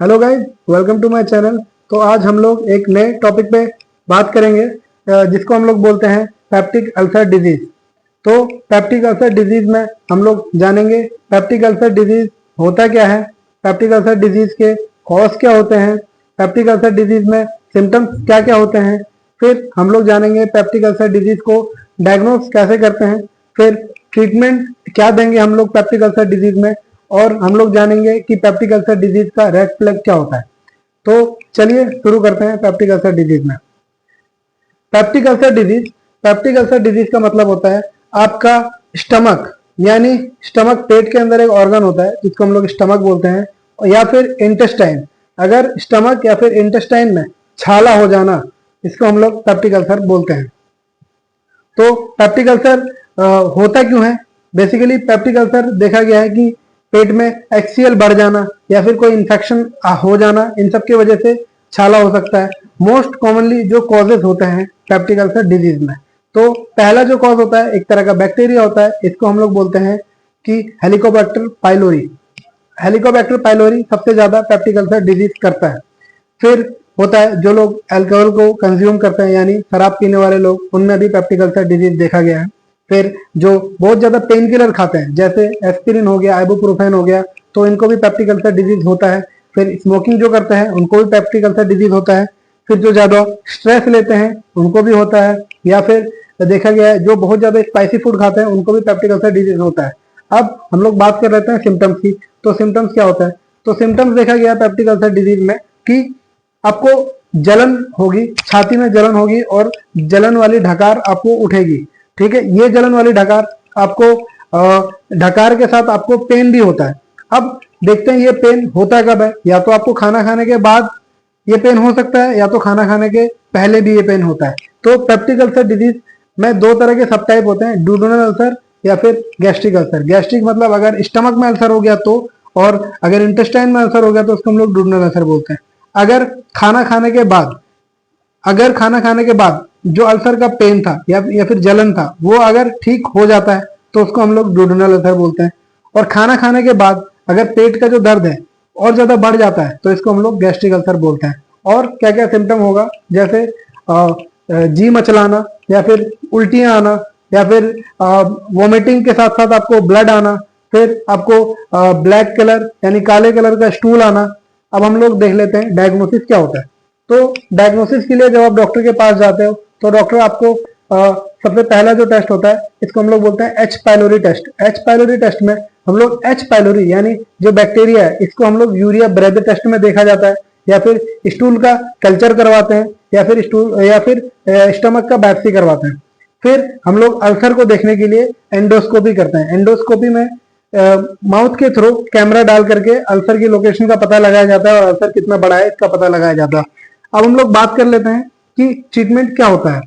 Hello guys, welcome to my channel. तो आज हम लोग एक नए टॉपिक पे बात करेंगे जिसको हम लोग बोलते हैं पेप्टिक अल्सर डिजीज। तो पेप्टिक अल्सर डिजीज में हम लोग जानेंगे पेप्टिक अल्सर डिजीज होता क्या है, पेप्टिक अल्सर डिजीज के कॉज क्या होते हैं, पेप्टिक अल्सर डिजीज में सिम्टम्स क्या क्या होते हैं। फिर हम लोग जानेंगे पेप्टिक अल्सर डिजीज को डायग्नोस कैसे करते हैं, फिर ट्रीटमेंट क्या देंगे हम लोग पेप्टिक अल्सर डिजीज में, और हम लोग जानेंगे कि पेप्टिक अल्सर डिजीज का रेड फ्लैग क्या होता है। तो चलिए शुरू करते हैं पेप्टिक अल्सर डिजीज में। Peptic ulcer disease, peptic ulcer disease का मतलब होता है आपका स्टमक, यानी स्टमक पेट के अंदर एक ऑर्गन होता है जिसको हम लोग स्टमक बोलते हैं, या फिर इंटेस्टाइन। अगर स्टमक या फिर इंटेस्टाइन में छाला हो जाना, इसको हम लोग पेप्टिक अल्सर बोलते हैं। तो पेप्टिक अल्सर होता क्यों है? बेसिकली पेप्टिक अल्सर देखा गया है कि पेट में HCl बढ़ जाना या फिर कोई इन्फेक्शन हो जाना, इन सब की वजह से छाला हो सकता है। मोस्ट कॉमनली जो कॉजेज होते हैं पेप्टिक अल्सर डिजीज में, तो पहला जो कॉज होता है एक तरह का बैक्टीरिया होता है, इसको हम लोग बोलते हैं कि हेलिकोबैक्टर पाइलोरी। हेलिकोबैक्टर पाइलोरी सबसे ज्यादा पेप्टिक अल्सर डिजीज करता है। फिर होता है जो लोग अल्कोहल को कंज्यूम करते हैं, यानी शराब पीने वाले लोग, उनमें भी पेप्टिक अल्सर डिजीज देखा गया है। फिर जो बहुत ज्यादा पेन किलर खाते हैं जैसे एस्पिरिन हो गया, आइबुप्रोफेन हो गया, तो इनको भी पेप्टिक अल्सर डिजीज होता है। फिर स्मोकिंग जो करते हैं उनको भी पेप्टिक अल्सर डिजीज होता है। फिर जो ज्यादा स्ट्रेस लेते हैं उनको भी होता है, या फिर देखा गया है जो बहुत ज्यादा स्पाइसी फूड खाते हैं उनको भी पेप्टिक अल्सर डिजीज होता है। अब हम लोग बात कर लेते हैं सिम्टम्स की। तो सिम्टम्स क्या होता है? तो सिम्टम्स देखा गया पेप्टिक अल्सर डिजीज में कि आपको जलन होगी, छाती में जलन होगी और जलन वाली ढकार आपको उठेगी। ठीक है, ये जलन वाली ढकार आपको ढकार के साथ आपको पेन भी होता है। अब देखते हैं ये पेन होता कब है। या तो आपको खाना खाने के बाद ये पेन हो सकता है, या तो खाना खाने के पहले भी ये पेन होता है। तो पेप्टिक अल्सर डिजीज में दो तरह के सब टाइप होते हैं, डुओडेनल अल्सर या फिर गैस्ट्रिक अल्सर। गैस्ट्रिक मतलब अगर स्टमक में अल्सर हो गया तो, और अगर इंटेस्टाइन में अल्सर हो गया तो उसको हम लोग डुओडेनल अल्सर बोलते हैं। अगर खाना खाने के बाद, अगर खाना खाने के बाद जो अल्सर का पेन था या फिर जलन था वो अगर ठीक हो जाता है तो उसको हम लोग डुओडेनल अल्सर बोलते हैं। और खाना खाने के बाद अगर पेट का जो दर्द है और ज्यादा बढ़ जाता है तो इसको हम लोग गैस्ट्रिक अल्सर बोलते हैं। और क्या क्या सिम्टम होगा, जैसे जी मचलाना, या फिर उल्टियां आना, या फिर वोमिटिंग के साथ साथ आपको ब्लड आना, फिर आपको ब्लैक कलर यानी काले कलर का स्टूल आना। अब हम लोग देख लेते हैं डायग्नोसिस क्या होता है। तो डायग्नोसिस के लिए जब आप डॉक्टर के पास जाते हो तो डॉक्टर आपको सबसे पहला जो टेस्ट होता है इसको हम लोग बोलते हैं H pylori test. H pylori test में हम लोग H पाइलोरी यानी जो बैक्टीरिया है इसको हम लोग यूरिया ब्रेथ टेस्ट में देखा जाता है, या फिर स्टूल का कल्चर करवाते हैं, या फिर स्टूल या फिर स्टमक का बायोप्सी करवाते हैं। फिर हम लोग अल्सर को देखने के लिए एंडोस्कोपी करते हैं। एंडोस्कोपी में माउथ के थ्रू कैमरा डाल करके अल्सर की लोकेशन का पता लगाया जाता है और अल्सर कितना बड़ा है इसका पता लगाया जाता है। अब हम लोग बात कर लेते हैं कि ट्रीटमेंट क्या होता है।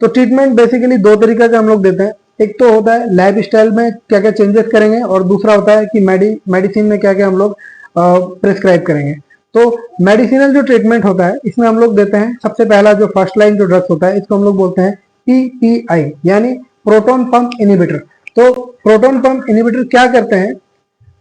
तो ट्रीटमेंट बेसिकली दो तरीके का हम लोग देते हैं। एक तो होता है लाइफ स्टाइल में क्या क्या चेंजेस करेंगे, और दूसरा होता है कि मेडिसिन में क्या क्या हम लोग प्रिस्क्राइब करेंगे। तो मेडिसिनल जो ट्रीटमेंट होता है इसमें हम लोग देते हैं सबसे पहला जो फर्स्ट लाइन जो ड्रग्स होता है इसको हम लोग बोलते हैं PPI यानी प्रोटोन पंप इनिबिटर। तो प्रोटोन पंप इनिबिटर क्या करते हैं?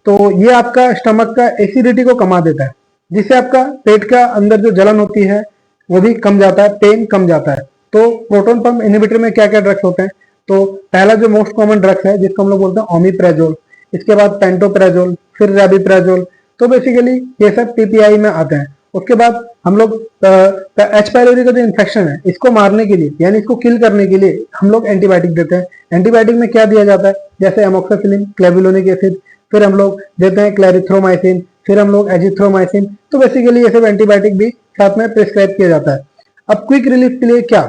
तो ये आपका स्टमक का एसिडिटी को कमा देता है, जिससे आपका पेट का अंदर जो जलन होती है वो भी कम जाता है, पेन कम जाता है। तो प्रोटोन पंप इनिबिटर में क्या क्या ड्रग्स होते हैं? तो पहला जो मोस्ट कॉमन ड्रग्स है जिसको हम लोग बोलते हैं ओमिप्रेजोल, इसके बाद पेंटोप्रेजोल, फिर रैबिप्रेजोल। तो बेसिकली ये सब PPI में आते हैं। उसके बाद हम लोग H पाइलोरी का जो इन्फेक्शन है इसको मारने के लिए यानी इसको किल करने के लिए हम लोग एंटीबायोटिक देते हैं। एंटीबायोटिक में क्या दिया जाता है? जैसे एमोक्सिसिलिन, क्लेबुलोनिक एसिड, फिर हम लोग देते हैं क्लैरिथ्रोमाइसिन, फिर हम लोग एजिथ्रोमाइसिन। तो बेसिकली ये सब एंटीबायोटिक भी साथ में प्रिस्क्राइब किया जाता है। अब क्विक रिलीफ के लिए क्या?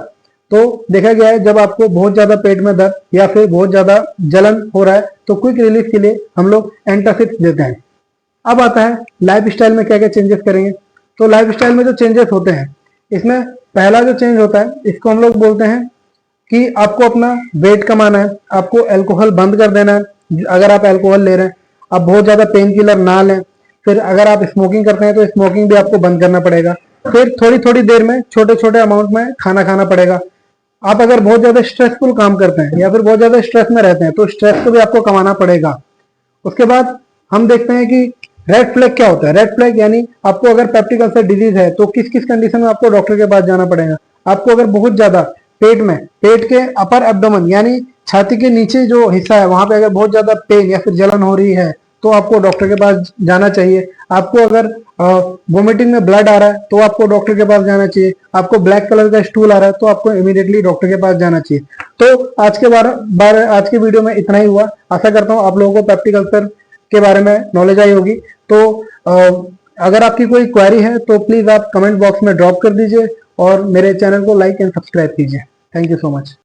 तो देखा गया है जब आपको बहुत ज्यादा पेट में दर्द या फिर बहुत ज्यादा जलन हो रहा है तो क्विक रिलीफ के लिए हम लोग एंटासिड देते हैं। अब आता है लाइफ स्टाइल में क्या क्या चेंजेस करेंगे। तो लाइफ स्टाइल में जो चेंजेस होते हैं इसमें पहला जो चेंज होता है इसको हम लोग बोलते हैं कि आपको अपना वेट कमाना है, आपको अल्कोहल बंद कर देना है। अगर आप अल्कोहल ले रहे हैं, आप बहुत ज्यादा पेन किलर ना लें। फिर अगर आप स्मोकिंग करते हैं तो स्मोकिंग भी आपको बंद करना पड़ेगा। फिर थोड़ी थोड़ी देर में छोटे छोटे अमाउंट में खाना खाना पड़ेगा। आप अगर बहुत ज्यादा स्ट्रेसफुल काम करते हैं या फिर बहुत ज्यादा स्ट्रेस में रहते हैं तो स्ट्रेस को भी आपको कमाना पड़ेगा। उसके बाद हम देखते हैं कि रेड फ्लैग क्या होता है? रेड फ्लैग यानी आपको अगर पेप्टिक अल्सर डिजीज है तो किस किस कंडीशन में आपको डॉक्टर के पास जाना पड़ेगा। आपको अगर बहुत ज्यादा पेट के अपर एब्डोमेन यानी छाती के नीचे जो हिस्सा है वहां पे अगर बहुत ज्यादा पेन या फिर जलन हो रही है तो आपको डॉक्टर के पास जाना चाहिए। आपको अगर वोमिटिंग में ब्लड आ रहा है तो आपको डॉक्टर के पास जाना चाहिए। आपको ब्लैक कलर का स्टूल आ रहा है तो आपको इमीडिएटली डॉक्टर के पास जाना चाहिए। तो आज के वीडियो में इतना ही हुआ। आशा करता हूँ आप लोगों को पेप्टिक अल्सर के बारे में नॉलेज आई होगी। तो अगर आपकी कोई क्वेरी है तो प्लीज आप कमेंट बॉक्स में ड्रॉप कर दीजिए और मेरे चैनल को लाइक एंड सब्सक्राइब कीजिए। Thank you so much.